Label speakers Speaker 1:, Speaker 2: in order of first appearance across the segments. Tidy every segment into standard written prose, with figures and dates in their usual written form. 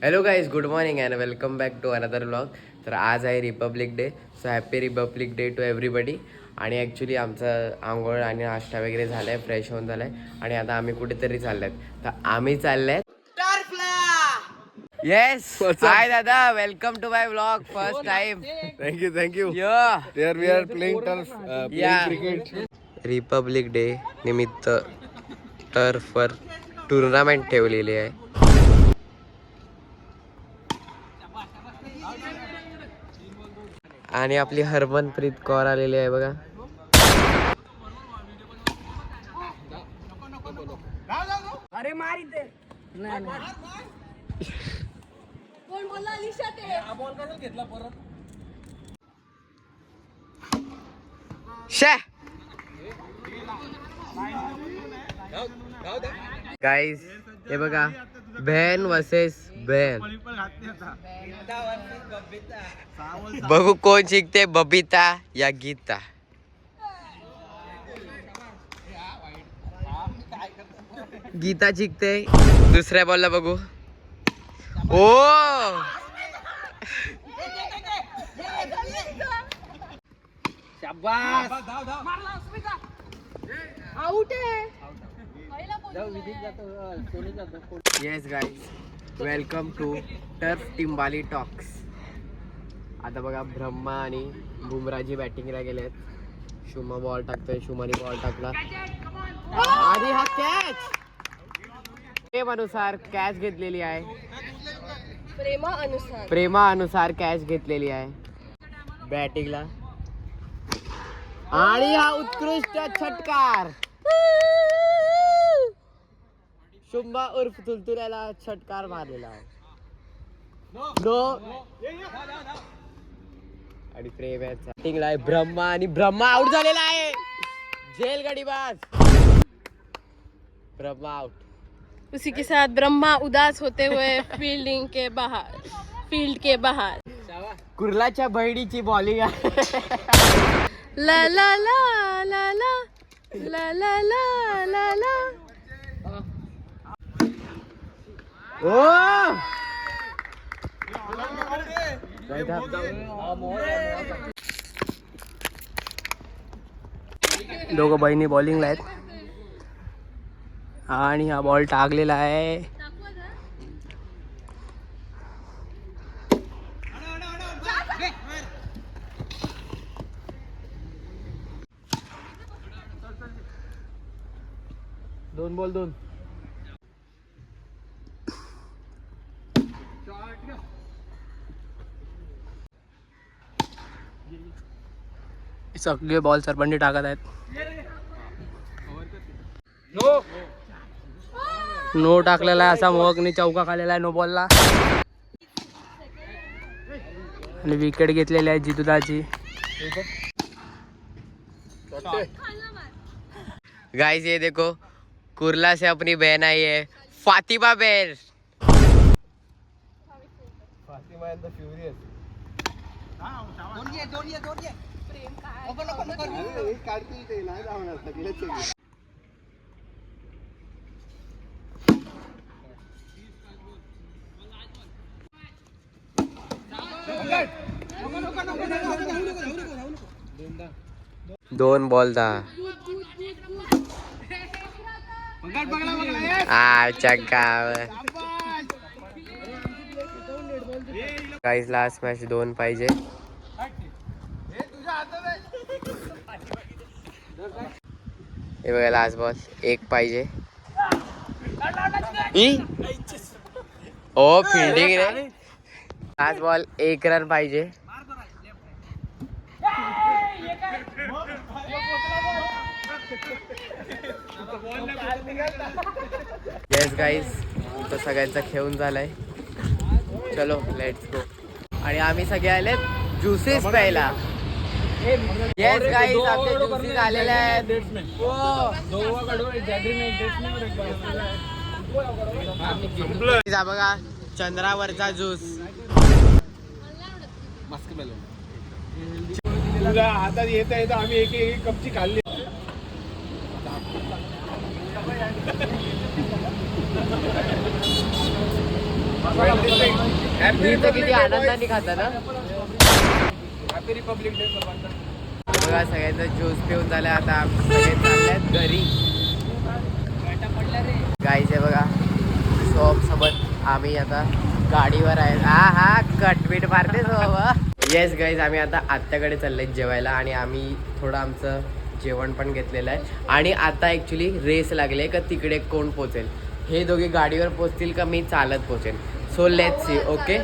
Speaker 1: Hello guys, good morning and welcome back to another blog. तर आज आहे republic day, so happy republic day to everybody. आणि actually आमचं आंघोळ आणि नाश्ता वगैरे झाला आहे, फ्रेश होऊन झालं आहे आणि आता आम्ही कुठेतरी चाललो आहेत. तर आम्ही चाललो आहेत येस. हाय दादा, welcome to my blog. First time.
Speaker 2: Thank you
Speaker 1: या
Speaker 2: Here we are playing turf,
Speaker 1: Yeah.
Speaker 2: playing cricket.
Speaker 1: Republic day निमित्त टर्फवर टुर्नामेंट ठेवलेली आहे. आणि आपली हरमनप्रीत कौर आलेली आहे बघा.
Speaker 3: अरे मार इथे. नाही कोण बोलला अलिशा ते बॉल कसा घेतला परत.
Speaker 1: शे गाईज, हे बघा, बहन वर्सेस बहन. बघू कोण शिकते, बबिता या गीता. गीता जिंकते. दुसऱ्या बॉलला बघू. ओ
Speaker 3: शाबास. आउट आहे.
Speaker 1: Yes guys, welcome to turf Timbali talks. आता बघा, ब्रह्मा आणि बुमराजी बॅटिंगला गेलेत. शुमा बॉल टाकतोय, शुमाने बॉल टाकला आणि हा कॅच. प्रेमानुसार कॅच घेतलेली आहे. प्रेमानुसार कॅच घेतलेली आहे बॅटिंगला. आणि हा उत्कृष्ट षटकार. शुंभा उर्फ तुलतुल्याला षटकार मारलेला आहे. आणि प्रेमाचा बॅटिंगला आहे ब्रह्मा, आणि ब्रह्मा आउट झालेला आहे. जेल गडीबाज. ब्रह्मा आउट.
Speaker 4: उसी के साथ ब्रह्मा उदास होते हुए फील्ड के बाहर.
Speaker 1: कुर्लाच्या बहिणीची बॉलिंग आहे.
Speaker 4: ला ला ला ला ला ला ला ला ला ला.
Speaker 1: ओ दोघं बहिणी बॉलिंगला आहेत आणि हा बॉल टाकलेला आहे. दोन बॉल दोन. सगळे बॉल सरपंच टाकत आहेत. नो टाकलेला आहे, असा मोहकने चौका खालेला आहे नो बॉलला. आणि विकेट घेतलेली आहे जितूदाची. गाइस, ये देखो, कुर्ला से अपनी बहन आई है, फातिमा बहन.
Speaker 2: Fatima and the Furious. काढतील ते नाही धावणार सगळेच सगळे.
Speaker 1: दोन बॉल 10. गाइस, लास्ट मॅच 2 पाहिजे. हे बघा, लास्ट बॉल 1 पाहिजे. ओ फिल्डिंग रे. लास्ट बॉल 1 रन पाहिजे. येस गाईज, तो सगळ्यांचा खेळून झालाय. चलो लेट्स गो. आणि आम्ही सगळे आलेत ज्युसेस प्यायला. येस गाईज, आपले ज्युसेस आलेले आहेत. बघा, चंद्रावरचा ज्यूस.
Speaker 2: हातात येता येता आम्ही एक कपची खाल्ली.
Speaker 1: ही तर किती आनंदाने खाता ना.
Speaker 2: हॅपी रिपब्लिक डे सर्वांना.
Speaker 1: बघा सगळ्यांचा ज्यूस पिऊन झाला. आता आम्ही सगळे चालल्यात घरी. गाईज आहे बघा शॉप सोबत आम्ही आता गाडीवर आहे. हा कटबीट मारते बाबा. येस गाईज आम्ही आता आत्याकडे चाललोय जेवायला आणि आम्ही थोडं आमचं जेवण पण घेतलेलं आहे. आणि आता ॲक्च्युली रेस लागले का तिकडे कोण पोचेल. हे दोघे गाडीवर पोचतील का मी चालत पोचेन. So let's see. ओके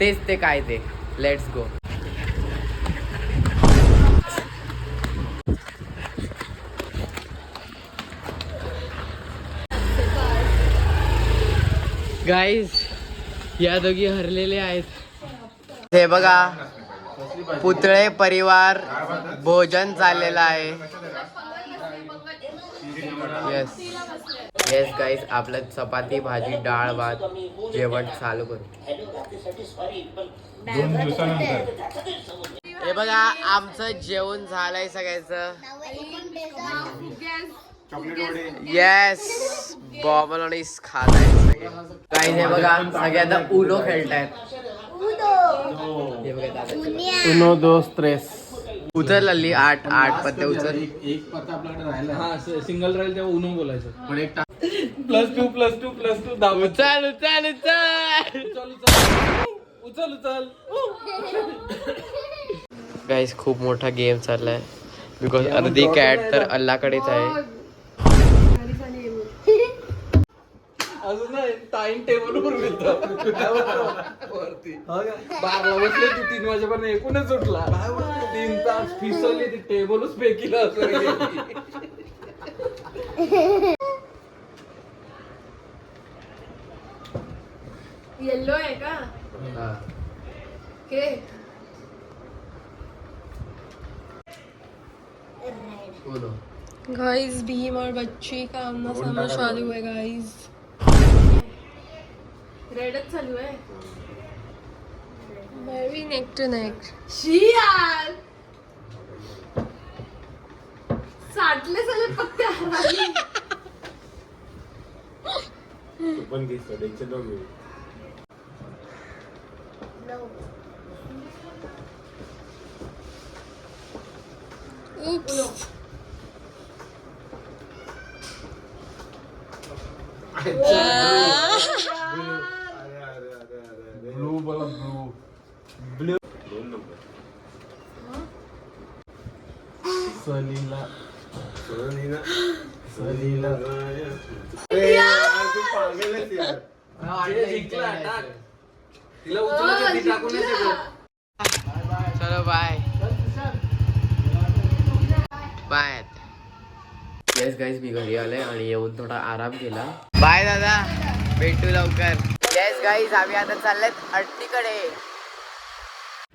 Speaker 1: तेच ते काय ते लेट्स गो. गाईज या दोघी हरलेले आहेत. हे बघा पुतळे परिवार भोजन चाललेलं आहे. येस येस गाईज आपलं चपाती भाजी डाळ भात जेवण चालू करू. हे बघा आमचं जेवण झालंय सगळ्याचं. येस बॉबलोनीस खात आहे सगळे. काही नाही बघा सगळे आता उनो खेळतायत. हे बघा दादा
Speaker 2: उनो दोस त्रेस.
Speaker 1: उचलली 8 पत्ते उचल.
Speaker 2: एक पत्ता आपल्याकडे राहिला. हा सिंगल राहील तेव्हा उनो बोलायचं. पण एक +2 दाब.
Speaker 1: उचल उचल उचल
Speaker 2: उचल उचल.
Speaker 1: गाईस खूप मोठा गेम चाललाय. बिकॉज अर्धी कॅट तर अल्लाकडेच आहे.
Speaker 2: अजून नाही टाइम टेबल वर वरती बारला बसले तू 3 वाजेपर्यंत एकूणच उठला. 3 तास फिसवले ते टेबलच फेकीला असं.
Speaker 3: येल्लो आहे का के
Speaker 4: गाइस भीम और बच्ची का आमना सामना चालू है गाइस.
Speaker 3: रेडच चालू आहे.
Speaker 4: Very neck to neck.
Speaker 3: शी यार साठले साले पत्ते हराली.
Speaker 2: पण घेतो टेन्शन नको घेऊ.
Speaker 4: Oops.
Speaker 2: ब्लू बोला ब्लू 2 नंबर. सलीला तू पागलच यार. जिंकला टाक तिला उचलून ती टाकून
Speaker 1: चलो बाय बाय. येस गाईज मी घरी आले आणि येऊन थोडा आराम केला. बाय दादा भेटू लवकर. येस गाईज आम्ही आता चाललेत अंटीकडे.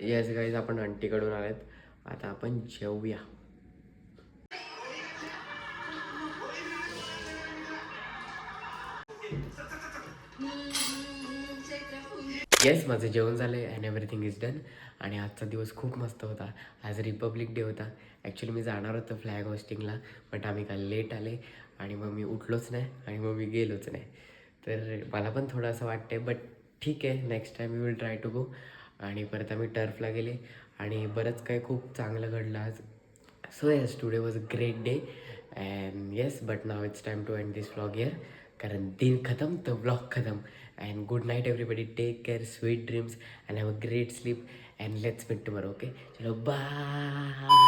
Speaker 1: येस गाईज आपण अंटीकडून आलेत. आता आपण जेवूया. येस माझं जेवण झालं आहे अँड एव्हरीथिंग इज डन. आणि आजचा दिवस खूप मस्त होता. आज रिपब्लिक डे होता. ॲक्च्युली मी जाणार होतो फ्लॅग होस्टिंगला बट आम्ही काल लेट आले आणि मग मी उठलोच नाही आणि मग मी गेलोच नाही. तर मला पण थोडं असं वाटतं बट ठीक आहे next time we will try to go. आणि परत आम्ही टर्फला गेले आणि बरंच काही खूप चांगलं घडलं आज. So yes today was a great day and yes but now it's time to end this vlog here. कारण दिन खतम तर व्लॉग खतम. And good night everybody, take care, sweet dreams and have a great sleep and let's meet tomorrow. Okay, chalo bye.